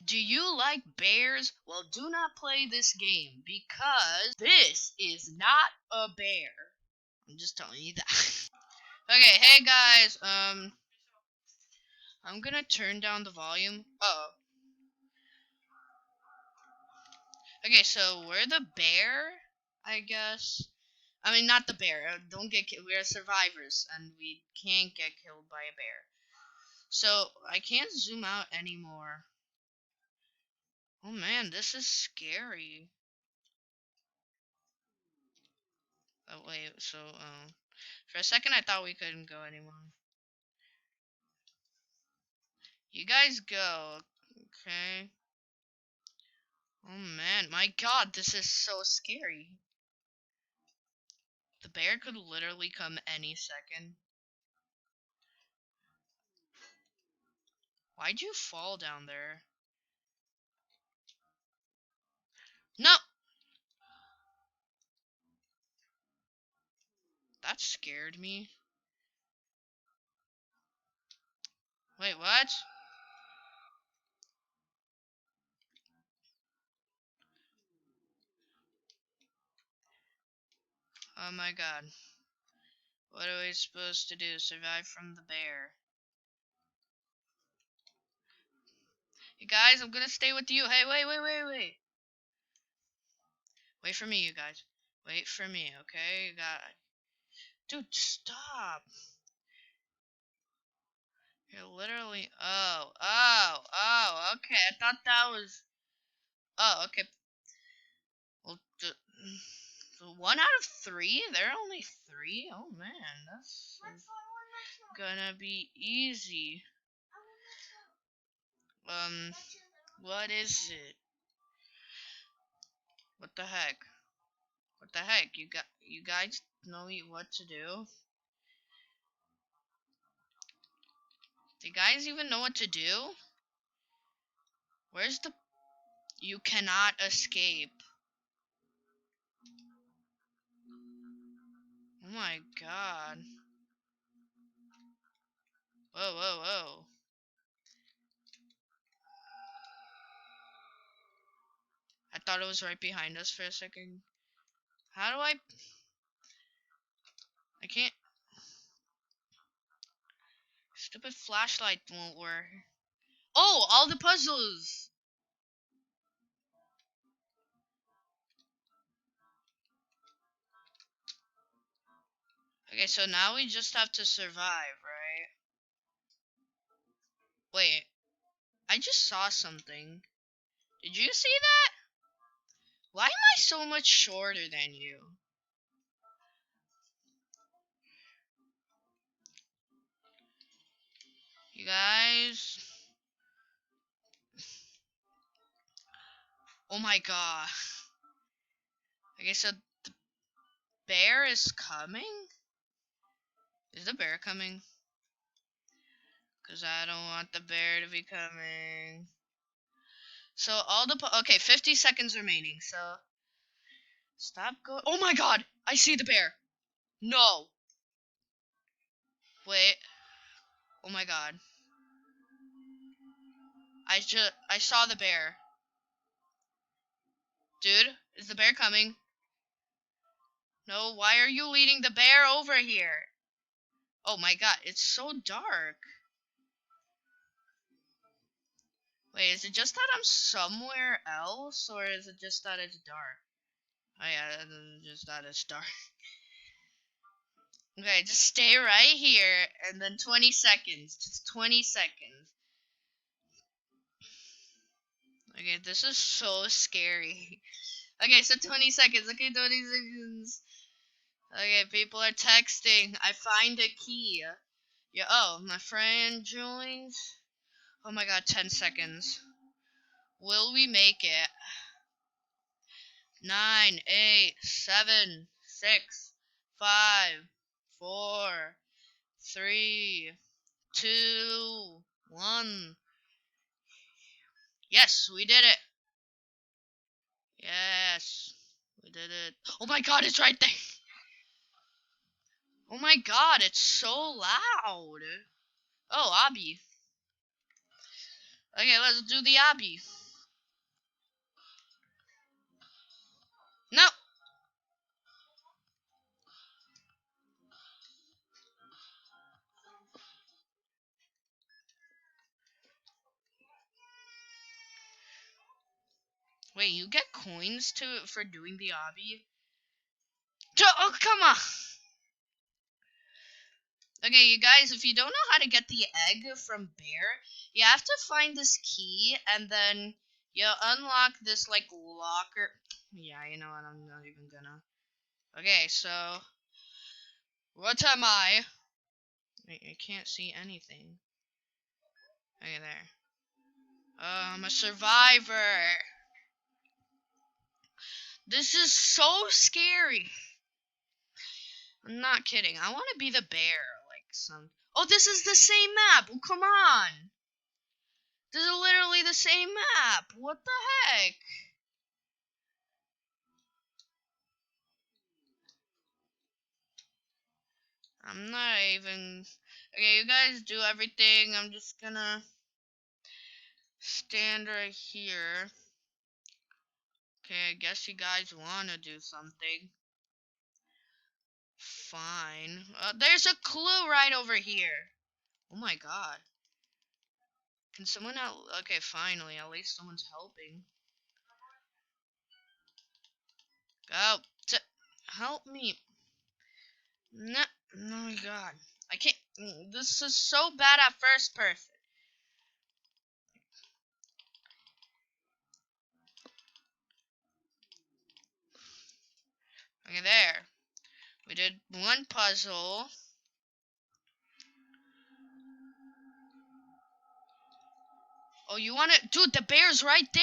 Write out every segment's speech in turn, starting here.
Do you like bears? Well, do not play this game because this is not a bear. I'm just telling you that. Okay, hey guys, I'm gonna turn down the volume. Oh. Okay, so we're the bear, I guess. I mean, not the bear. Don't get killed. We are survivors, and we can't get killed by a bear. So, I can't zoom out anymore. Oh man, this is scary. Oh wait, so, for a second I thought we couldn't go anymore. You guys go, okay? Oh man, my god, this is so scary. The bear could literally come any second. Why'd you fall down there? No! That scared me. Wait, what? Oh my god. What are we supposed to do? Survive from the bear. You guys, I'm gonna stay with you. Hey, wait. Wait for me, you guys. Wait for me, okay? You got... Dude, stop. You're literally... Oh, okay. I thought that was... Oh, okay. Well, the 1 out of 3? There are only 3? Oh, man. That's gonna be easy. What is it? What the heck? What the heck? You guys know what to do? Do you guys even know what to do? Where's the... You cannot escape. Oh my god. Whoa. I thought it was right behind us for a second. How do I can't... Stupid flashlight won't work. Oh, all the puzzles! Okay, so now we just have to survive, right? Wait, I just saw something. Did you see that? Why am I so much shorter than you? You guys... Oh my god. Okay, so the bear is coming? Is the bear coming? Because I don't want the bear to be coming. So all the... Okay, 50 seconds remaining, so... Stop going... Oh my god! I see the bear! No! Wait. Oh my god. I saw the bear. Dude, is the bear coming? No, why are you leading the bear over here? Oh my god, it's so dark. Wait, is it just that I'm somewhere else, or is it just that it's dark? Oh yeah, just that it's dark. Okay, just stay right here, and then 20 seconds. Just 20 seconds. Okay, this is so scary. Okay, so 20 seconds. Okay, 20 seconds. Okay, people are texting. I find a key. Yeah, oh, my friend joined. Oh my god, 10 seconds. Will we make it? 9, 8, 7, 6, 5, 4, 3, 2, 1. Yes, we did it. Yes, we did it. Oh my god, it's right there. Oh my god, it's so loud. Oh, obby. Okay, let's do the obby. No! Wait, you get coins for doing the obby? Oh, come on! Okay, you guys, if you don't know how to get the egg from Bear, you have to find this key, and then you unlock this, like, locker. Yeah, you know what, I'm not even gonna. Okay, so, what am I? I can't see anything. Okay, there. I'm a survivor. This is so scary. I'm not kidding. I want to be the bear, like some. Oh, this is the same map. Oh, come on. This is literally the same map. What the heck? I'm not even. Okay, you guys do everything. I'm just gonna stand right here. Okay, I guess you guys wanna do something. Fine. There's a clue right over here. Oh my god. Can someone help? Okay, finally. At least someone's helping. Go. Help me. No. Oh my god. I can't. This is so bad at first person. Okay, there. We did one puzzle. Oh, you want to? Dude, the bear's right there.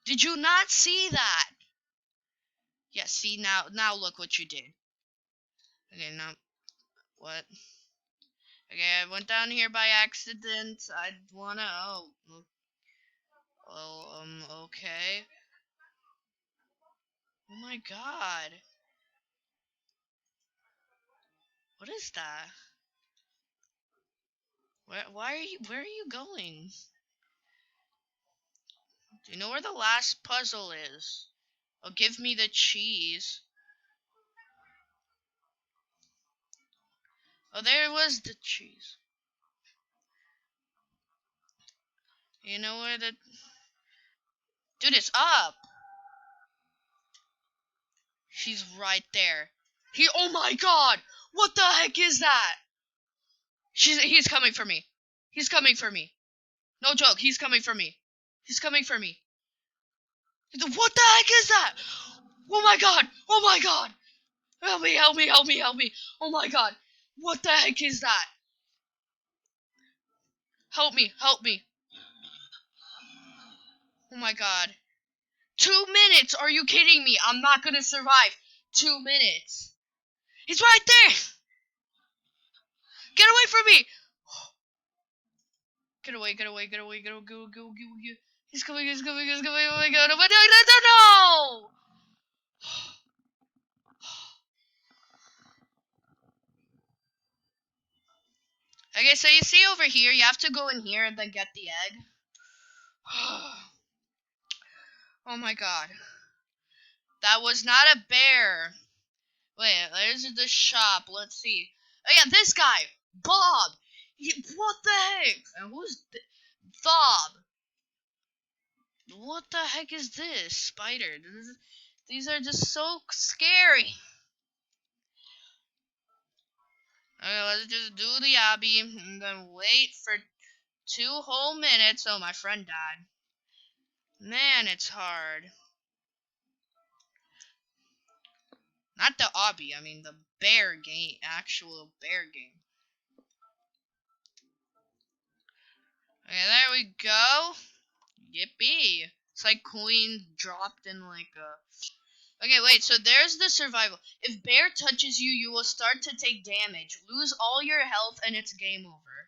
Did you not see that? Yeah, see, now look what you did. Okay, now, what? Okay, I went down here by accident. I wanna, okay. Oh my god. What is that? Where are you going? Do you know where the last puzzle is? Oh, give me the cheese. Oh, there was the cheese. You know where the... Dude, it's up! She's right there. Oh my god! What the heck is that? He's coming for me. He's coming for me. No joke, he's coming for me. He's coming for me. What the heck is that? Oh my god! Oh my god! Help me, help me, help me, help me! Oh my god! What the heck is that? Help me, help me! Oh my god. 2 minutes! Are you kidding me? I'm not gonna survive. 2 minutes. He's right there! Get away from me! Get away, get away, get away, get away, go. He's coming, he's coming, he's coming, oh my god, oh my god, no! Okay, so you see over here, you have to go in here and then get the egg. Oh my god. That was not a bear. Wait, there's the shop. Let's see. Oh yeah, this guy, Bob. What the heck? And who's Bob? What the heck is this? Spider. These are just so scary. Okay, let's just do the obby and then wait for 2 whole minutes. Oh, my friend died. Man, it's hard. Not the obby, I mean the bear game, actual bear game. Okay, there we go. Yippee. It's like coin dropped in like a... Okay, wait, so there's the survival. If bear touches you, you will start to take damage. Lose all your health and it's game over.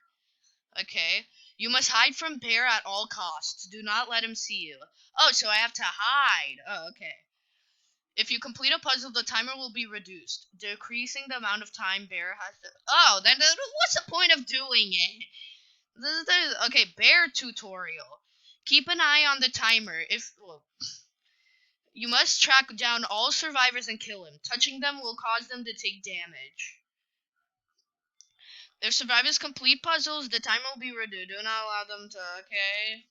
Okay. You must hide from bear at all costs. Do not let him see you. Oh, so I have to hide. Oh, okay. If you complete a puzzle, the timer will be reduced, decreasing the amount of time bear has to... Oh, then what's the point of doing it? Okay, bear tutorial. Keep an eye on the timer. You must track down all survivors and kill him. Touching them will cause them to take damage. If survivors complete puzzles, the timer will be reduced. Do not allow them to. Okay.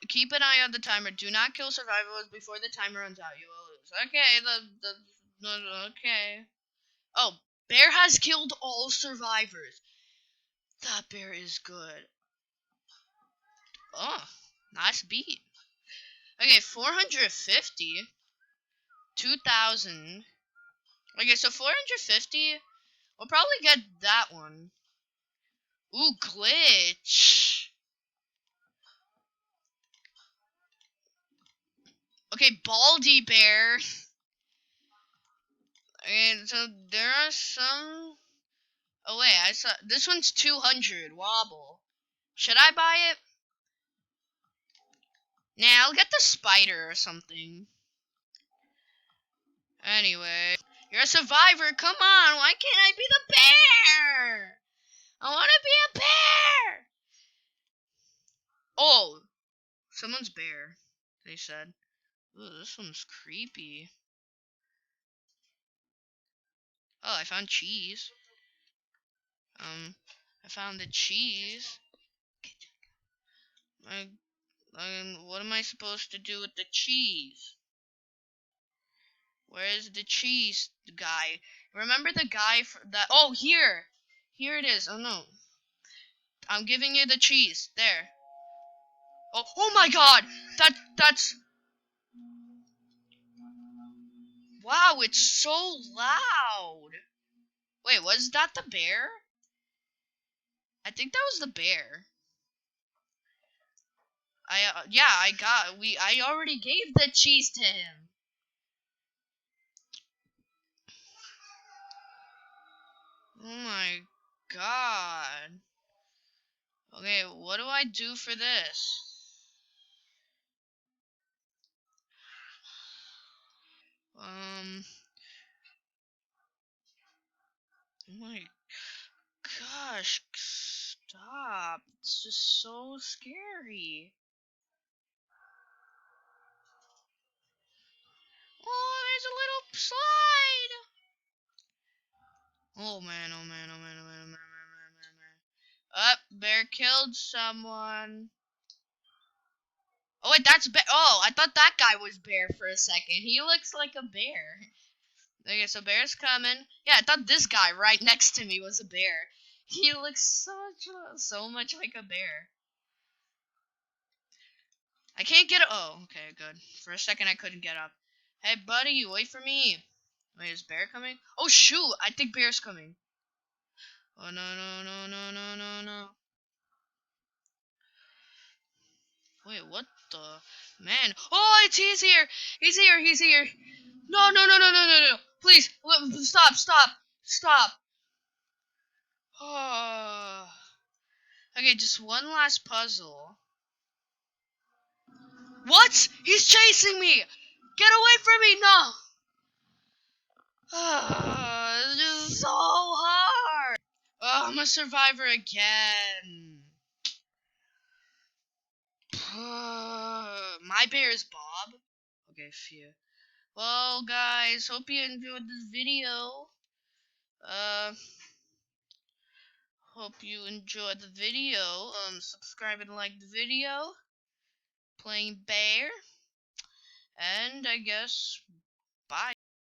Keep an eye on the timer. Do not kill survivors before the timer runs out. You will lose. Okay. Okay. Oh, Bear has killed all survivors. That bear is good. Oh, nice beat. Okay, 450. 2,000. Okay, so 450. We'll probably get that one. Ooh, glitch. Okay, Baldy Bear. And so there are some. Oh wait, I saw this one's 200 wobble. Should I buy it? Nah, I'll get the spider or something. Anyway, you're a survivor. Come on, why can't I be the bear? I want to be a bear. Oh, someone's bear. They said. Ooh, this one's creepy. Oh, I found cheese. I found the cheese. What am I supposed to do with the cheese? Where is the cheese guy? Remember the guy that? Oh, here! Here it is. Oh no. I'm giving you the cheese. There. Oh my god! That's... Wow, it's so loud! Wait, was that the bear? I think that was the bear. I already gave the cheese to him. Oh my god. Okay, what do I do for this? Oh my gosh, stop. It's just so scary. Oh, there's a little slide. Oh man, oh man, oh man, oh man, oh man, oh man, oh man. Up, bear killed someone. Oh wait, that's bear. Oh, I thought that guy was bear for a second. He looks like a bear. Okay, so bear's coming. Yeah, I thought this guy right next to me was a bear. He looks so much like a bear. I can't get. Oh, okay, good. For a second, I couldn't get up. Hey, buddy, wait for me. Wait, is bear coming? Oh shoot! I think bear's coming. Oh no no no no no no no. Wait, what the man? Oh, he's here! He's here! He's here! No no no no no no no! Please, stop! Stop! Stop! Oh. Okay, just one last puzzle. What? He's chasing me! Get away from me! No! This is so hard! Oh, I'm a survivor again. My bear is Bob. Okay, phew. Well, guys, hope you enjoyed this video. Uh, hope you enjoyed the video. Subscribe and like the video. Playing Bear. And I guess